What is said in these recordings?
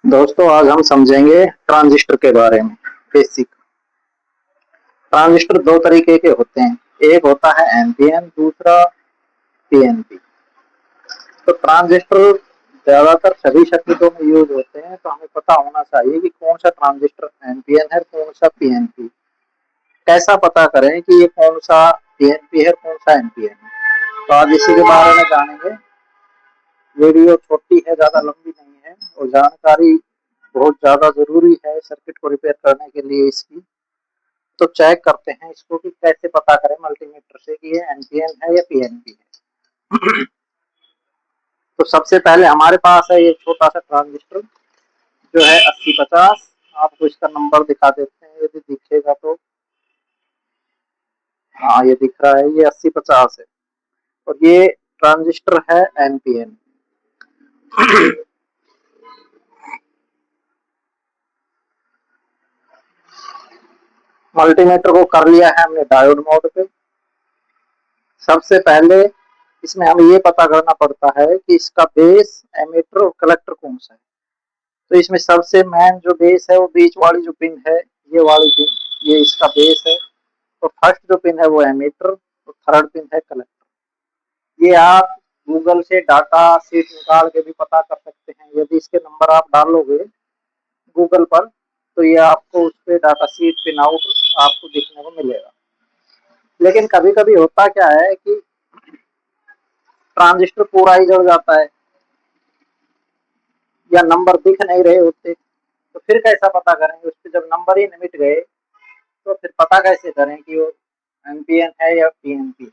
दोस्तों आज हम समझेंगे ट्रांजिस्टर के बारे में। बेसिक ट्रांजिस्टर दो तरीके के होते हैं, एक होता है एनपीएन, दूसरा पीएनपी। तो ट्रांजिस्टर ज्यादातर सभी सर्किटों में यूज होते हैं, तो हमें पता होना चाहिए कि कौन सा ट्रांजिस्टर एनपीएन है, कौन सा पीएनपी। कैसा पता करें कि ये कौन सा पीएनपी है, कौन सा एनपीएन है। तो आज इसी के बारे में जानेंगे। वीडियो छोटी है, ज्यादा लंबी नहीं है, और जानकारी बहुत ज्यादा जरूरी है सर्किट को रिपेयर करने के लिए इसकी। तो चेक करते हैं इसको कि कैसे पता करें मल्टीमीटर से कि ये एनपीएन है या पीएनपी है। तो सबसे पहले हमारे पास है ये छोटा सा ट्रांजिस्टर जो है 8050। आपको इसका नंबर दिखा देते हैं यदि दिखेगा तो। हाँ, ये दिख रहा है, ये 8050 है और ये ट्रांजिस्टर है एनपीएन। मल्टीमीटर को कर लिया है हमने डायोड मोड पे। सबसे पहले इसमें हमें ये पता करना पड़ता है कि इसका बेस, एमीटर और कलेक्टर कौन सा है। तो इसमें सबसे मेन जो बेस है वो बीच वाली जो पिन है, ये वाली पिन, ये इसका बेस है। तो फर्स्ट जो पिन है वो एमीटर और थर्ड पिन है कलेक्टर। ये आप गूगल से डाटा शीट निकाल के भी पता कर सकते हैं। यदि इसके नंबर आप डालोगे गूगल पर तो ये आपको उस पर डाटा शीट पिन आउट आपको दिखने को मिलेगा। लेकिन कभी कभी होता क्या है कि ट्रांजिस्टर पूरा ही जल जाता है या नंबर दिख नहीं रहे होते, तो फिर कैसा पता करेंगे उस पर जब नंबर ही मिट गए। तो फिर पता कैसे करें कि वो एनपीएन है या पीएनपी है।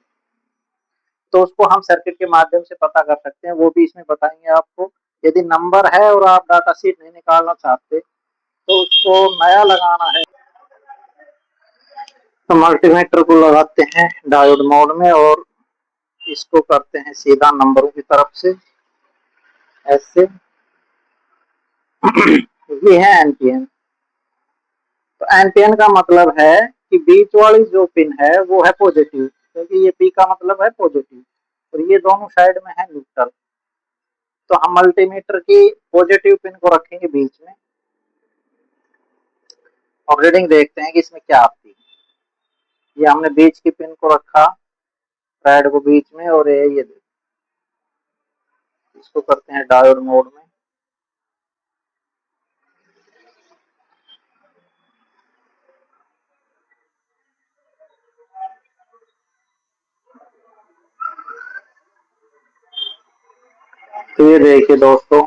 तो उसको हम सर्किट के माध्यम से पता कर सकते हैं, वो भी इसमें बताएंगे आपको। यदि नंबर है और आप डाटा शीट नहीं निकालना चाहते तो उसको नया लगाना है। तो मल्टीमीटर को लगाते हैं डायोड मोड में और इसको करते हैं सीधा नंबरों की तरफ से ऐसे। ये है एनपीएन। तो एनपीएन का मतलब है कि बीच वाली जो पिन है वो है पॉजिटिव, क्योंकि ये पी का मतलब है पॉजिटिव और ये दोनों साइड में है न्यूट्रल। तो हम मल्टीमीटर की पॉजिटिव पिन को रखेंगे बीच में और रीडिंग देखते हैं कि इसमें क्या आती है। ये हमने बीच की पिन को रखा, रेड को बीच में, और ये इसको करते हैं डायोड मोड में। तो ये देखिए दोस्तों,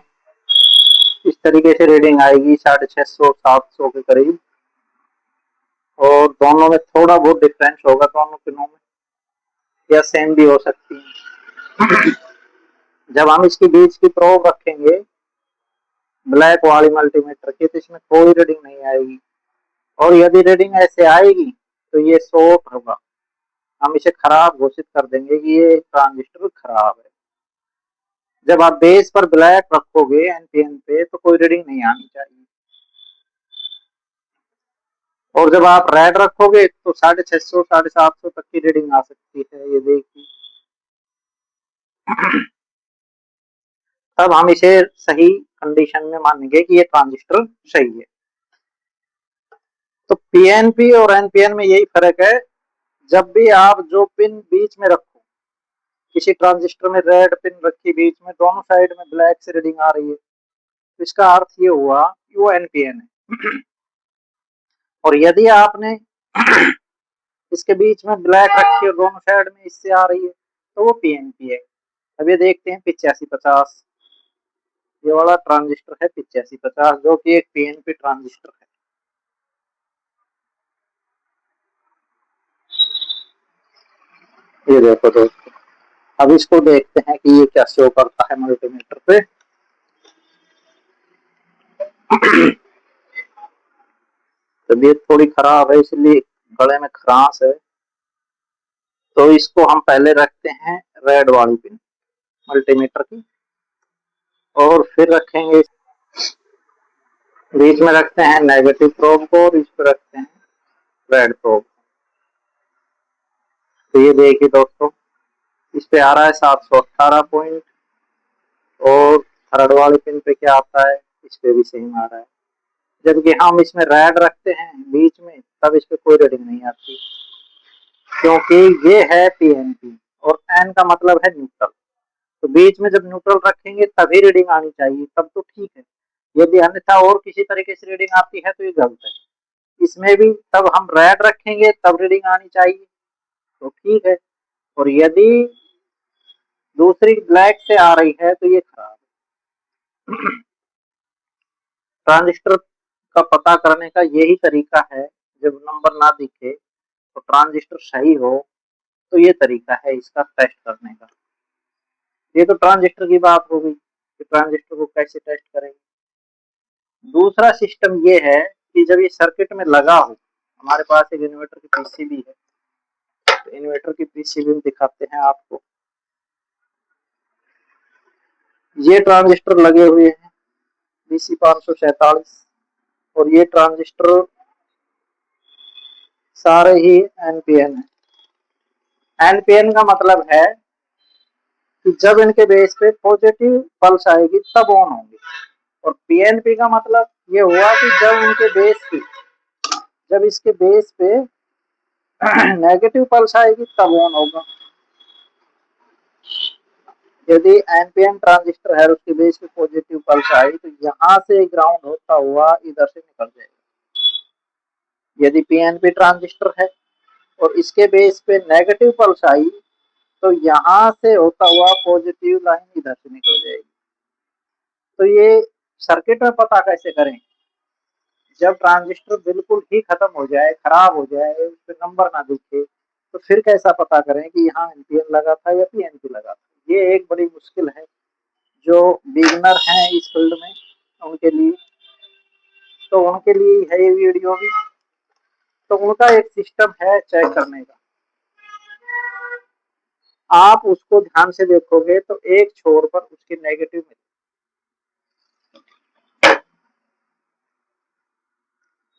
इस तरीके से रीडिंग आएगी 650 700 के करीब, और दोनों में थोड़ा बहुत डिफरेंस होगा दोनों पिनों में, या सेम भी हो सकती है। जब हम इसकी बीच की प्रोब रखेंगे ब्लैक वाली मल्टीमीटर की, तो इसमें कोई रीडिंग नहीं आएगी, और यदि रीडिंग ऐसे आएगी तो ये शॉर्ट होगा। हम इसे खराब घोषित कर देंगे कि ये ट्रांजिस्टर खराब है। जब आप बेस पर ब्लैक रखोगे एनपीएन पे तो कोई रीडिंग नहीं आनी चाहिए, और जब आप रेड रखोगे तो 650 750 तक की रीडिंग आ सकती है। ये देखिए, तब हम इसे सही कंडीशन में मानेंगे कि ये ट्रांजिस्टर सही है। तो पीएनपी और एनपीएन में यही फर्क है। जब भी आप जो पिन बीच में रखो, किसी ट्रांजिस्टर में रेड पिन रखी बीच में, दोनों साइड में ब्लैक से रीडिंग आ रही है, तो इसका अर्थ ये हुआ कि वो एनपीएन है। और यदि आपने इसके बीच में ब्लैक रखी और दोनों साइड में इससे आ रही है तो वो पीएनपी है। अब ये देखते हैं 8550, ये वाला ट्रांजिस्टर है 8550 जो कि एक पीएनपी ट्रांजिस्टर है। ये देखो दोस्तों, अब इसको देखते हैं कि ये क्या शो करता है मल्टीमीटर पे। तबीयत थोड़ी खराब है इसलिए गले में खरांश है, तो इसको हम पहले रखते हैं रेड वाली पिन मल्टीमीटर की, और फिर रखेंगे बीच में रखते हैं नेगेटिव प्रोब को, और इस पर रखते हैं रेड प्रोब। तो ये देखिए दोस्तों, इस पे आ रहा है 718 पॉइंट, और थर्ड वाले पिन पे क्या आता है, इस पे भी सेम आ रहा है। जबकि हम इसमें रेड रखते हैं बीच में, तब इस पे कोई रीडिंग नहीं आती, क्योंकि ये है पीएनपी और एन का मतलब है न्यूट्रल। तो बीच में जब न्यूट्रल रखेंगे तभी रीडिंग आनी चाहिए, तब तो ठीक है। यदि अन्यथा और किसी तरीके से रीडिंग आती है तो ये गलत है। इसमें भी तब हम रेड रखेंगे तब रीडिंग आनी चाहिए, तो ठीक है। और यदि दूसरी ब्लैक से आ रही है तो ये खराब है। ट्रांजिस्टर का पता करने का यही तरीका है, जब नंबर ना दिखे तो ट्रांजिस्टर सही हो, तो ये तरीका है इसका टेस्ट करने का। ये तो ट्रांजिस्टर की बात हो गई कि ट्रांजिस्टर को कैसे टेस्ट करेंगे। दूसरा सिस्टम ये है कि जब ये सर्किट में लगा हो, हमारे पास एक इन्वर्टर की पीसीबी है, तो इन्वर्टर की पीसीबी में दिखाते हैं आपको। ये ट्रांजिस्टर लगे हुए हैं BC 547 और ये ट्रांजिस्टर सारे ही एनपीएन है। एनपीएन का मतलब है कि जब इनके बेस पे पॉजिटिव पल्स आएगी तब ऑन होंगे, और पीएनपी का मतलब ये हुआ कि जब इनके बेस पे, जब इसके बेस पे नेगेटिव पल्स आएगी तब ऑन होगा। यदि एनपीएन ट्रांजिस्टर है और उसके बेस पे पॉजिटिव पल्स आई तो यहाँ से ग्राउंड होता हुआ इधर से निकल जाएगा। यदि पीएनपी ट्रांजिस्टर है और इसके बेस पे नेगेटिव पल्स आई तो यहाँ से होता हुआ पॉजिटिव लाइन इधर से निकल जाएगी। तो ये सर्किट में पता कैसे करें? जब ट्रांजिस्टर बिल्कुल ही खत्म हो जाए, खराब हो जाए, उस पे नंबर ना दिखे, तो फिर कैसा पता करें कि यहाँ एनपीएन लगा था या पीएनपी लगा था? ये एक बड़ी मुश्किल है जो बिगिनर हैं इस फील्ड में, उनके लिए। तो उनके लिए है ये वीडियो भी। तो उनका एक सिस्टम है चेक करने का। आप उसको ध्यान से देखोगे तो एक छोर पर उसके नेगेटिव मिलेगा,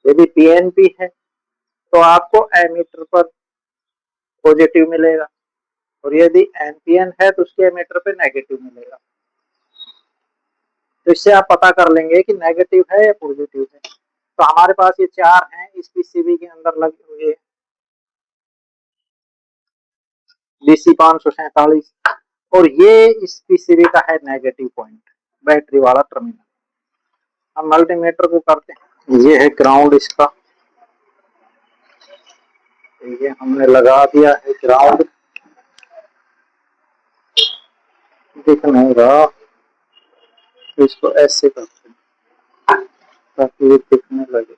यदि पीएनपी है तो आपको एमीटर पर पॉजिटिव मिलेगा, और यदि एनपीएन है तो उसके एमीटर पे नेगेटिव मिलेगा। तो इससे आप पता कर लेंगे कि नेगेटिव है या पॉजिटिव है। तो हमारे पास ये चार हैं इस पीसीबी के अंदर लगे हुए, BC 547, और ये इस पीसीबी का है नेगेटिव पॉइंट, बैटरी वाला टर्मिनल। हम मल्टीमीटर को करते हैं, ये है ग्राउंड इसका, ये हमने लगा दिया है ग्राउंड। दिख नहीं रहा तो इसको ऐसे करते हैं ताकि ये दिखने लगे।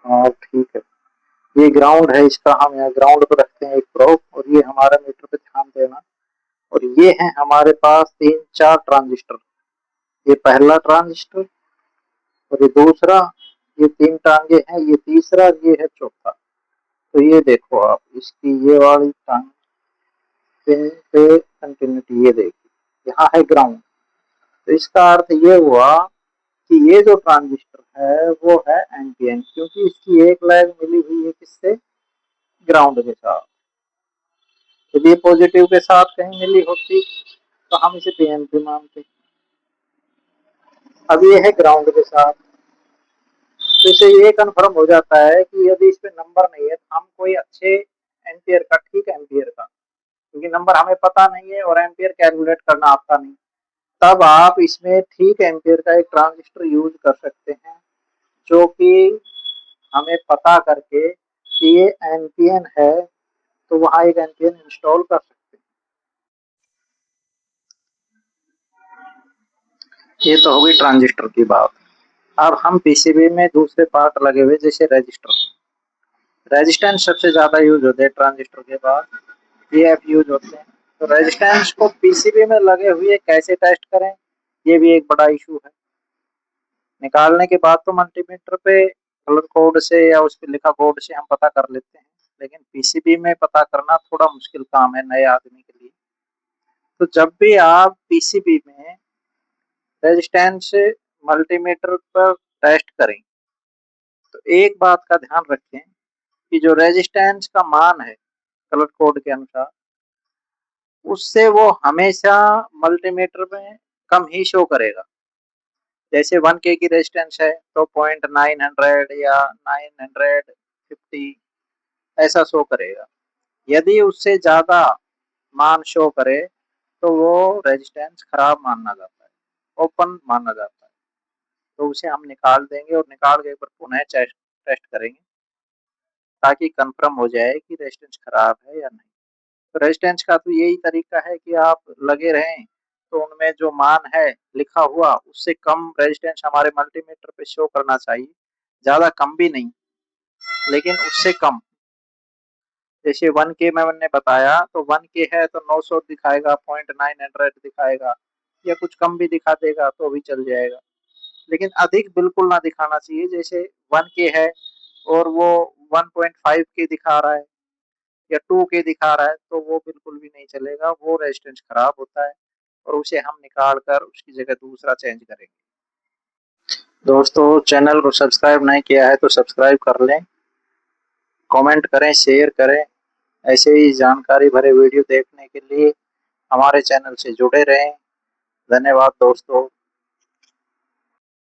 हाँ ठीक है, ये ग्राउंड है इसका, हम यहाँ ग्राउंड पर रखते हैं एक प्रोब, और ये हमारा मीटर पे ध्यान देना। और ये है हमारे पास तीन चार ट्रांजिस्टर, ये पहला ट्रांजिस्टर, और ये दूसरा, ये तीन टांगे हैं, ये तीसरा, ये है चौथा। तो ये देखो आप, इसकी ये वाली टांग पिन पे कंटिन्यूटी, ये देखिए यहाँ है ग्राउंड। तो इसका अर्थ ये हुआ कि ये जो ट्रांजिस्टर है वो है एनपीएन, क्योंकि इसकी एक लाइन मिली हुई है किससे? ग्राउंड के साथ। यदि पॉजिटिव के साथ कहीं मिली होती तो हम इसे पीएनपी मानते। अब ये है ग्राउंड के साथ, तो इसे ये कन्फर्म हो जाता है कि यदि इस पे नंबर नहीं है तो हम कोई अच्छे एम्पियर का, ठीक एम्पियर का, क्योंकि नंबर हमें पता नहीं है और एम्पियर कैलकुलेट करना आता नहीं, तब आप इसमें ठीक एम्पियर का एक ट्रांजिस्टर यूज कर सकते हैं, जो कि हमें पता करके कि ये एनपीएन है तो वहां एक एनपीएन इंस्टॉल कर सकते हैं। ये तो हो गई ट्रांजिस्टर की बात। अब हम पीसीबी में दूसरे पार्ट लगे हुए, जैसे रजिस्टर, रेजिस्टेंस सबसे ज्यादा यूज होते हैं ट्रांजिस्टर के बाद, एफ यूज होते हैं। तो रेजिस्टेंस को पीसीबी में लगे हुए कैसे टेस्ट करें, ये भी एक बड़ा इशू है। निकालने के बाद तो मल्टीमीटर पे कलर कोड से या उस पे लिखा कोड से हम पता कर लेते हैं, लेकिन पीसीबी में पता करना थोड़ा मुश्किल काम है नए आदमी के लिए। तो जब भी आप पीसीबी में रेजिस्टेंस मल्टीमीटर पर टेस्ट करें तो एक बात का ध्यान रखें कि जो रेजिस्टेंस का मान है कलर कोड के अनुसार, उससे वो हमेशा मल्टीमीटर में कम ही शो करेगा। जैसे 1K की रेजिस्टेंस है तो 0.900 या 950 ऐसा शो करेगा। यदि उससे ज़्यादा मान शो करे तो वो रेजिस्टेंस खराब माना जाता है, ओपन माना जाता है। तो उसे हम निकाल देंगे और निकाल के एक बार पुनः टेस्ट करेंगे ताकि कंफर्म हो जाए कि रेजिस्टेंस खराब है या नहीं। तो रेजिस्टेंस का तो यही तरीका है कि आप लगे रहें तो उनमें जो मान है लिखा हुआ उससे कम रेजिस्टेंस हमारे मल्टीमीटर पे शो करना चाहिए, ज़्यादा कम भी नहीं लेकिन उससे कम। जैसे 1K में मैंने बताया तो 1K है तो 900 दिखाएगा, 0.900 दिखाएगा या कुछ कम भी दिखा देगा तो भी चल जाएगा। लेकिन अधिक बिल्कुल ना दिखाना चाहिए। जैसे 1K है और वो 1.5K दिखा रहा है या 2K दिखा रहा है तो वो बिल्कुल भी नहीं चलेगा, वो रेजिस्टेंस खराब होता है और उसे हम निकाल कर उसकी जगह दूसरा चेंज करेंगे। दोस्तों चैनल को सब्सक्राइब नहीं किया है तो सब्सक्राइब कर लें, कमेंट करें, शेयर करें। ऐसे ही जानकारी भरे वीडियो देखने के लिए हमारे चैनल से जुड़े रहें। धन्यवाद दोस्तों।